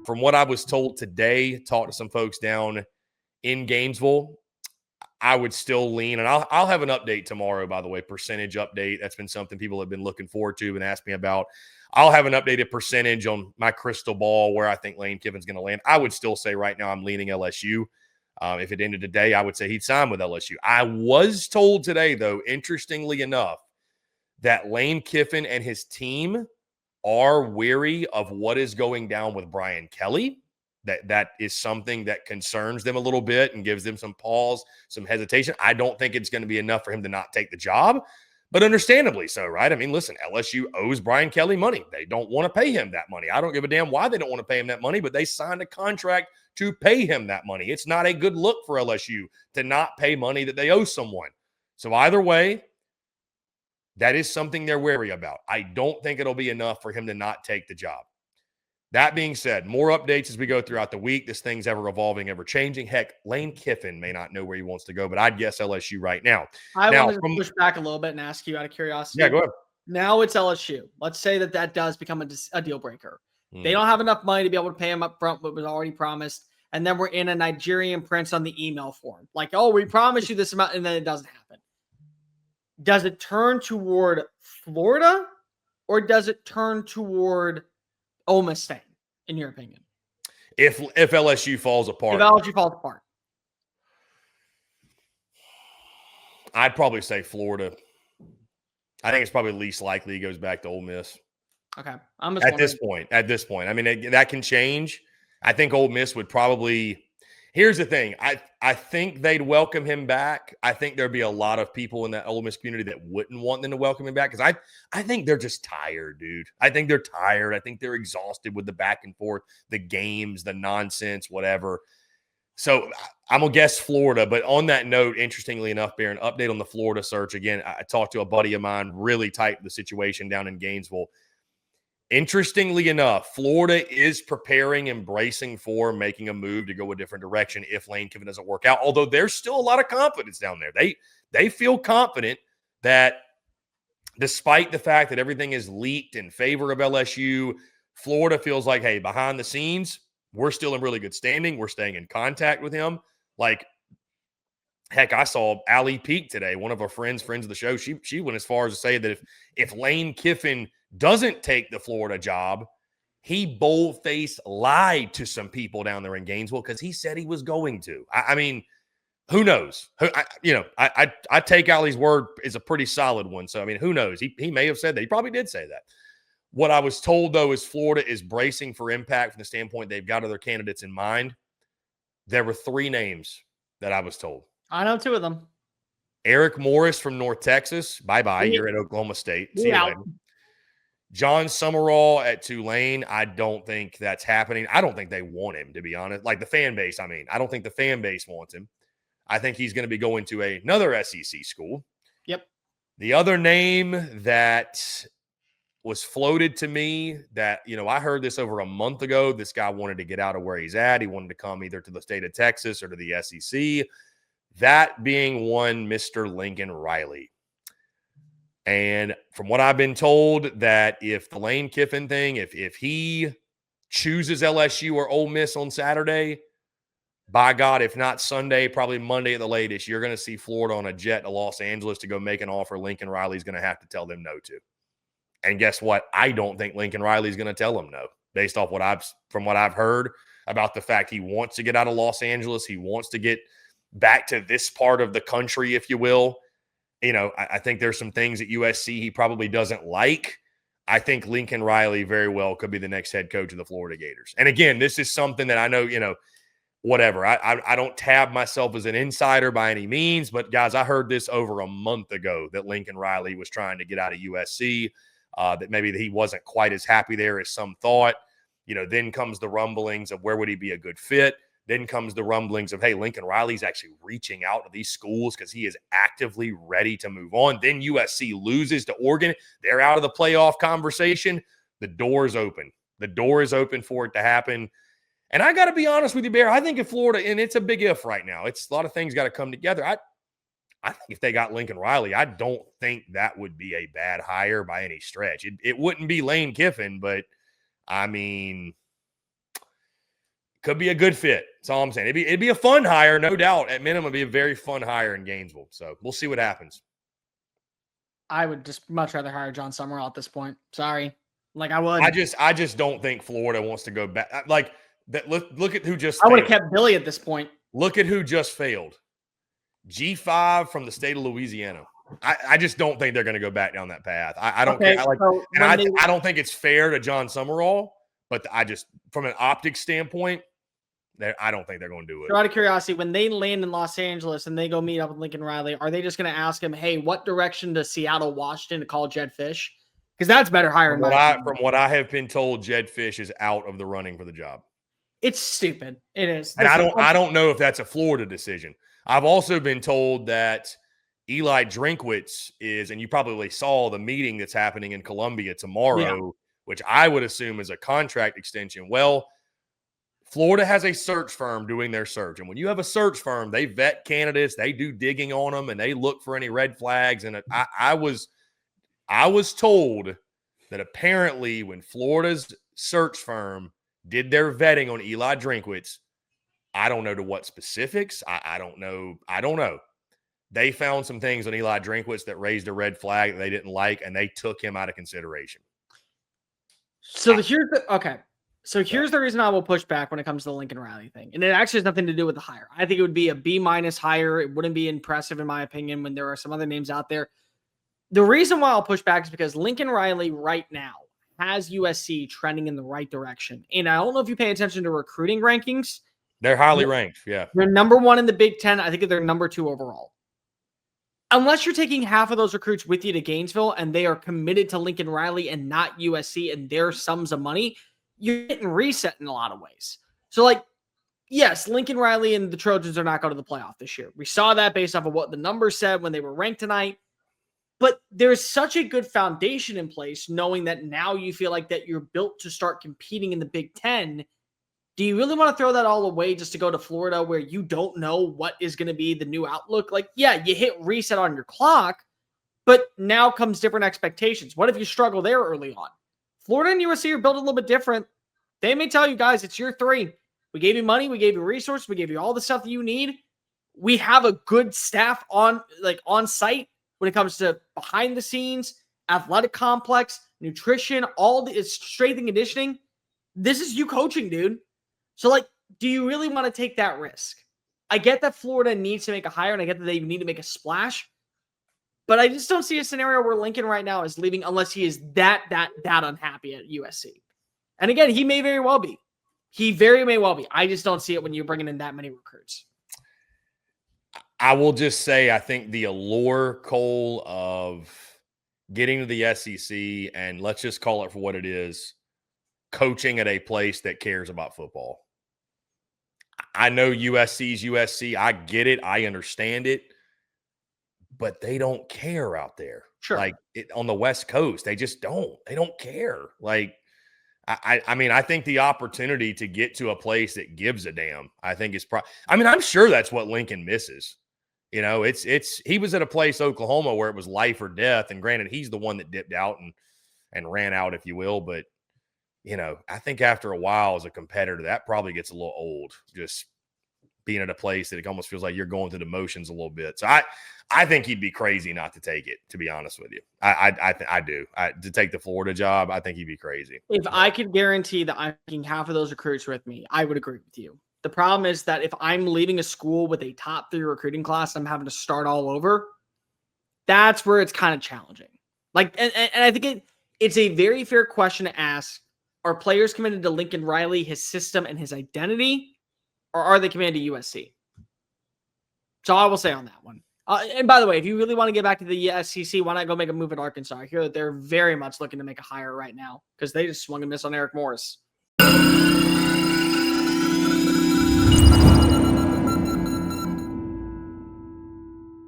from what I was told today, talked to some folks down in Gainesville, I would still lean, and I'll have an update tomorrow, by the way, percentage update. That's been something people have been looking forward to and asked me about. I'll have an updated percentage on my crystal ball where I think Lane Kiffin's going to land. I would still say right now I'm leaning LSU. If it ended today, I would say he'd sign with LSU. I was told today, though, interestingly enough, that Lane Kiffin and his team are weary of what is going down with Brian Kelly. That is something that concerns them a little bit and gives them some pause, some hesitation. I don't think it's going to be enough for him to not take the job, but understandably so, right? I mean, listen, LSU owes Brian Kelly money. They don't want to pay him that money. I don't give a damn why they don't want to pay him that money, but they signed a contract to pay him that money. It's not a good look for LSU to not pay money that they owe someone. So either way, that is something they're wary about. I don't think it'll be enough for him to not take the job. That being said, more updates as we go throughout the week. This thing's ever evolving, ever changing. Heck, Lane Kiffin may not know where he wants to go, but I'd guess LSU right now. I want to push back a little bit and ask you out of curiosity. Yeah, go ahead. Now it's LSU. Let's say that does become a deal breaker. They don't have enough money to be able to pay him up front, what was already promised. And then we're in a Nigerian prince on the email form. Like, oh, we promise you this amount, and then it doesn't happen. Does it turn toward Florida, or does it turn toward Ole Miss staying, in your opinion? If LSU falls apart. If LSU falls apart. I'd probably say Florida. I think it's probably least likely he goes back to Ole Miss. Okay. At this point. I mean, that can change. I think Ole Miss would probably – here's the thing. I think they'd welcome him back. I think there'd be a lot of people in that Ole Miss community that wouldn't want them to welcome him back because I think they're just tired, dude. I think they're tired. I think they're exhausted with the back and forth, the games, the nonsense, whatever. So I'm going to guess Florida. But on that note, interestingly enough, Baron, update on the Florida search. Again, I talked to a buddy of mine, really tight the situation down in Gainesville. Interestingly enough, Florida is preparing and bracing for making a move to go a different direction if Lane Kiffin doesn't work out, although there's still a lot of confidence down there. They feel confident that despite the fact that everything is leaked in favor of LSU, Florida feels like, hey, behind the scenes, we're still in really good standing. We're staying in contact with him. Like, heck, I saw Allie Peak today, one of our friends of the show. She went as far as to say that if Lane Kiffin doesn't take the Florida job, he bold-faced lied to some people down there in Gainesville because he said he was going to. I mean, who knows? I take Allie's word is a pretty solid one. So, I mean, who knows? He may have said that. He probably did say that. What I was told, though, is Florida is bracing for impact from the standpoint they've got other candidates in mind. There were 3 names that I was told. I know 2 of them. Eric Morris from North Texas. Bye-bye. You're at Oklahoma State. See you later. John Summerall at Tulane. I don't think that's happening. I don't think they want him, to be honest. Like the fan base, I don't think the fan base wants him. I think he's going to be going to another SEC school. Yep. The other name that was floated to me that, I heard this over a month ago. This guy wanted to get out of where he's at. He wanted to come either to the state of Texas or to the SEC. That being one Mr. Lincoln Riley. And from what I've been told, that if the Lane Kiffin thing, if he chooses LSU or Ole Miss on Saturday, by God, if not Sunday, probably Monday at the latest, you're going to see Florida on a jet to Los Angeles to go make an offer Lincoln Riley's going to have to tell them no to. And guess what? I don't think Lincoln Riley's going to tell them no, based off what I've heard about the fact he wants to get out of Los Angeles. He wants to get back to this part of the country, if you will. I think there's some things at USC he probably doesn't like. I think Lincoln Riley very well could be the next head coach of the Florida Gators. And again, this is something that I know, whatever. I don't tab myself as an insider by any means, but guys, I heard this over a month ago that Lincoln Riley was trying to get out of USC, that maybe he wasn't quite as happy there as some thought. Then comes the rumblings of where would he be a good fit. Then comes the rumblings of, hey, Lincoln Riley's actually reaching out to these schools because he is actively ready to move on. Then USC loses to Oregon. They're out of the playoff conversation. The door is open. The door is open for it to happen. And I got to be honest with you, Bear, I think if Florida, and it's a big if right now, it's a lot of things got to come together. I think if they got Lincoln Riley, I don't think that would be a bad hire by any stretch. It wouldn't be Lane Kiffin, but I mean, Could be a good fit. That's all I'm saying. It'd be a fun hire, no doubt. At minimum, it'd be a very fun hire in Gainesville. So we'll see what happens. I would just much rather hire John Summerall at this point. Sorry. Like I would. I just don't think Florida wants to go back. Like that. Look at who just I would have failed. kept Billy at this point. Look at who just failed. G5 from the state of Louisiana. I just don't think they're going to go back down that path. I don't care. I don't think it's fair to John Summerall, but I just, from an optics standpoint, I don't think they're going to do it. So out of curiosity, when they land in Los Angeles and they go meet up with Lincoln Riley, are they just going to ask him, hey, what direction does Seattle, Washington to call Jed Fish? Because that's better hiring. From what I have been told, Jed Fish is out of the running for the job. It's stupid. It is. And I don't know if that's a Florida decision. I've also been told that Eli Drinkwitz is, and you probably saw the meeting that's happening in Columbia tomorrow, which I would assume is a contract extension. Well, Florida has a search firm doing their search. And when you have a search firm, they vet candidates, they do digging on them, and they look for any red flags. And I was told that apparently when Florida's search firm did their vetting on Eli Drinkwitz, I don't know to what specifics. I don't know. They found some things on Eli Drinkwitz that raised a red flag that they didn't like, and they took him out of consideration. So here's the reason I will push back when it comes to the Lincoln Riley thing. And it actually has nothing to do with the hire. I think it would be a B- hire. It wouldn't be impressive, in my opinion, when there are some other names out there. The reason why I'll push back is because Lincoln Riley right now has USC trending in the right direction. And I don't know if you pay attention to recruiting rankings. They're highly ranked. Yeah. They're number 1 in the Big Ten. I think they're number 2 overall. Unless you're taking half of those recruits with you to Gainesville and they are committed to Lincoln Riley and not USC and their sums of money, you're getting reset in a lot of ways. So, like, yes, Lincoln Riley and the Trojans are not going to the playoff this year. We saw that based off of what the numbers said when they were ranked tonight. But there's such a good foundation in place, knowing that now you feel like that you're built to start competing in the Big Ten. Do you really want to throw that all away just to go to Florida where you don't know what is going to be the new outlook? Like, yeah, you hit reset on your clock, but now comes different expectations. What if you struggle there early on? Florida and USC are built a little bit different. They may tell you guys, it's year 3. We gave you money. We gave you resources. We gave you all the stuff that you need. We have a good staff on site when it comes to behind the scenes, athletic complex, nutrition, all the strength and conditioning. This is you coaching, dude. So, like, do you really want to take that risk? I get that Florida needs to make a hire, and I get that they need to make a splash, but I just don't see a scenario where Lincoln right now is leaving unless he is that unhappy at USC. And again, he may very well be. He very may well be. I just don't see it when you're bringing in that many recruits. I will just say, I think the allure, Cole, of getting to the SEC, and let's just call it for what it is, coaching at a place that cares about football. I know USC's USC. I get it. I understand it. But they don't care out there. Sure. Like on the West Coast, they just don't. They don't care. Like, I mean, I think the opportunity to get to a place that gives a damn, I think is I'm sure that's what Lincoln misses. You know, he was at a place, Oklahoma, where it was life or death. And granted, he's the one that dipped out and ran out, if you will. But, you know, I think after a while as a competitor, that probably gets a little old, just being at a place that it almost feels like you're going through the motions a little bit. So I think he'd be crazy not to take it, to be honest with you. I do. To take the Florida job, I think he'd be crazy. If I could guarantee that I'm taking half of those recruits with me, I would agree with you. The problem is that if I'm leaving a school with a top 3 recruiting class, I'm having to start all over. That's where it's kind of challenging. Like, and I think it's a very fair question to ask. Are players committed to Lincoln Riley, his system, and his identity, or are they committed to USC? So I will say on that one. And by the way, if you really want to get back to the SEC, why not go make a move at Arkansas? I hear that they're very much looking to make a hire right now because they just swung and missed on Eric Morris.